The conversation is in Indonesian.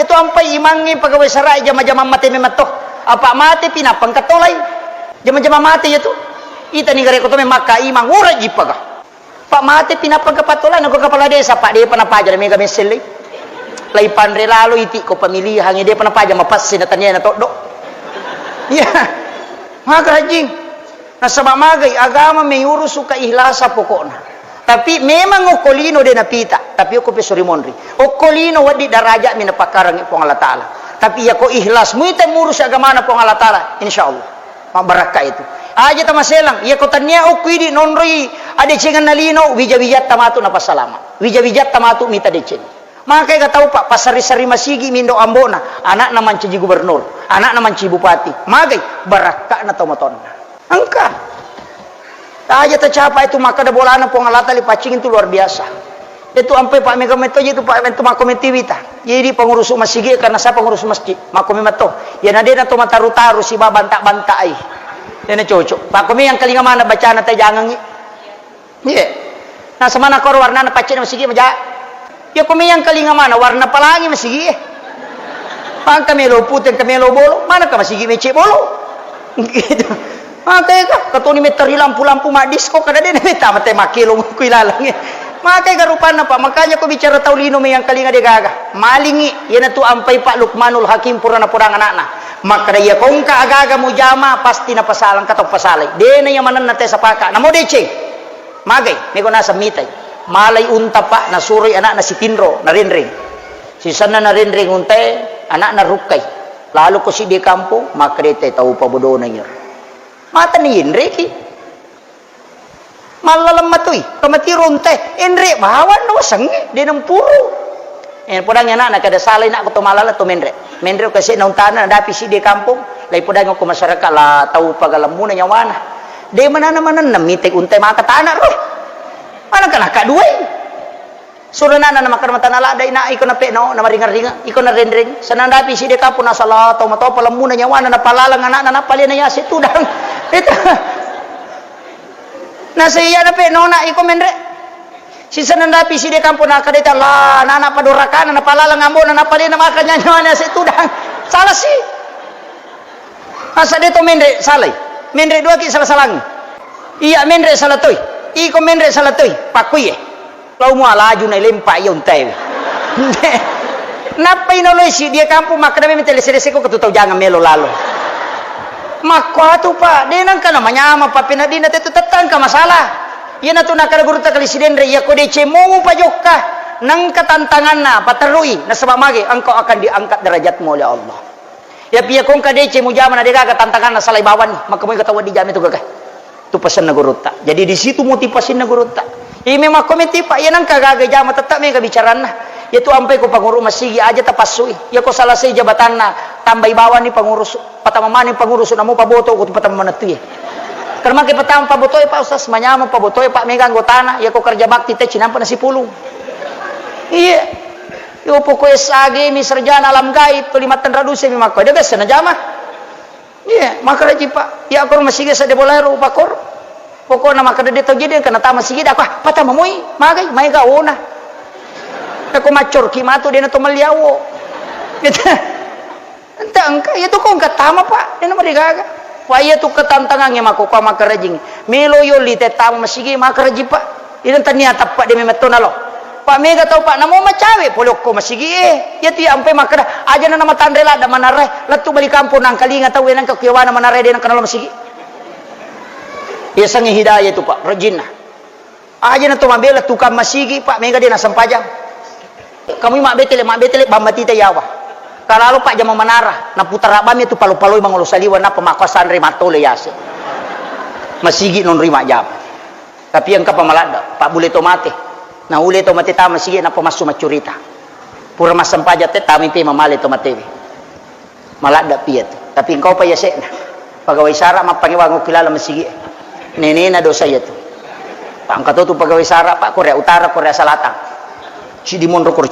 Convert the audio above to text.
itu ampai imangi pegawai sarai jama-jama mati memato apa mati pinapang katolay jama-jama mati itu ita ni gare ko to maka imang ura jipaga pak mati pinapang kapatolan ako kepala desa pak dia panapaja mega mesel lay pandre lalo iti ko pamilihan dia panapaja mapasin na tanya na todo ya maka hajing nasa mamagay agama may urusu ka ihlasa pokokna. Tapi memang okolino din napita. Tapi ako pesurimonri. Okolino wadi daraja minapakarang po ng Allah Ta'ala. Tapi ako ihlas. Muita murus agama na po ng Allah Ta'ala. InsyaAllah. Mabaraka ito. Aja tamaselang. Iya ko tanya o kuidi nonroy. Ade cengan nalino. Wija-wijat tamatu na pasalamat. Wija-wijat tamatu mita decen. Mga kaya kataw pa. Pasari-sari masigi mindo ambona. Anak naman si gubernur. Anak naman si bupati. Magay. Baraka na tomaton. Angka. Aja tercapai itu maka ada bola na po ngalata lipacing itu luar biasa. Itu ampai Pak Megameto itu Pak Megameto makomitiwita. Jadi pengurus masjid karena saya pengurus masjid makomemeto. Ya nade na to mataru-taru si babanta-banta ai. Dene cocok. Pak Komi yang kelinga mana bacaan teh jangan. Iya. Nah semana kor warna na pacin masjid maja. Ya Komi yang kelinga mana warna pelangi masjid. Pak kamelo putih kamelo bolo mana ka masjid mece bolo. Gitu. Makanya ka katuni meteri lampu-lampu madis kok kada den meta mate makilong ku ilalang. Makanya garupan na pa makanya ko bicara taulino may yang kalinga de gaga. Malingi yan tu ampai Pak Lukmanul Hakim purana purang anakna. Maka iya kung ka agaga mo jama pasti na pasalang katok pasalay. De na yamanan na te sa paka. Namo dece. Magay may ko nasa mitay. Malay unta pa na suroy anak na si Tinro na rinring. Si sana na rinring unte anak na rukay. Lalo ko si di kampo makrete tau pabudo na yer. Mata ni Indreki malalam matoy kamatiron te Indre bawan no sangi di nang puro podang anak kada salay na ko to malala to mendre kasi naun tanan dapi si di kampung lay podang ko masyarakat la tau pagalamuna nyawana de manana mitek untay makatana ro ana kana ka duay surana na makarmata nala day na iko na pe no na maringar-ringa iko na rendring sanan dapi si di kampung na sala to mato palamuna nyawana na palalang anak na napali na yasi tudang ito nasa iya na pe nona iko mendre si sanandapi si de kampo na kadita la nana padurakan na palalang ambo na napali na makanya na si tudang salah si asa dito mendre salay mendre dua ki salah salang iya mendre salatoy iko mendre salatoy pakuy lau mo alaju na lempa yon tay napay noloy si dia kampo makadami metelesese ko katutaw jangan melo lalo makwato pa denang ka na manyama pa pinadina teto tatang ka masalah yan na to nakaraguruta kalisidendre ya ko de chemo pa jokka nang katantangan na patarui na sabamagi angkau akan diangkat derajat mo oleh Allah ya piya kong ka de chemo jaman na dega katantangan na salay bawan makamoy katawa di jami to gagay tu pasan na guruta jadi di situ motivasi na guruta memang komiti pa yan ang kagagay jama tetap may kabicaran na yaitu ampai ko pangurus masigi aja tapasui ya ko salah say jabatan na tambay bawan ni pangurus patamamani pangurus na mo paboto ko patamamana tuye karena kay patam paboto pa usas manyama paboto pa may ganggotana ya ko kerja bakti te cinampa na si pulong iya yo po ko esage mi sarjana alam gaib tulimatan raduse mi makko de bes na jama iya makaraji pa ya ko masigi sa de bolero pakor poko na makadede to jide kana tama sige da pa patamamoy magay may gaona ako macor kimato din na tumalyawo enta angka itu kong katama pa din na marigaga waya tu katantangan yang mako kwa makarajing melo yoli te tama masigi makaraji pa ilan tanya tappa di memeto nalo pak mega tau pak namo macawe polok ko masigi ya ti ampe makara aja na matandrela da manare latu balik kampung nang kalinga tau nang kakiyawana manare din nang kanalo masigi ya sangi hidayah itu pak rajinna aja na to mabela tukang masigi pak mega din na sampajang kamu mak betele bambati te yawa kalau pak jama manara na putara bami tu palu-palu mangolo saliwa na pemakasan remato le yase masigi non rima jam tapi yang ka pamalada pak bule tomate na ule tomate ta masigi na pamasu macurita pura masampaja te tami pe mamale tomate malada piet tapi engkau pa yase na pagawai sara mapangiwango kilala masigi nene na dosa yatu pak angkato tu pagawai sara pak Korea Utara Korea Selatan Cidimon rokor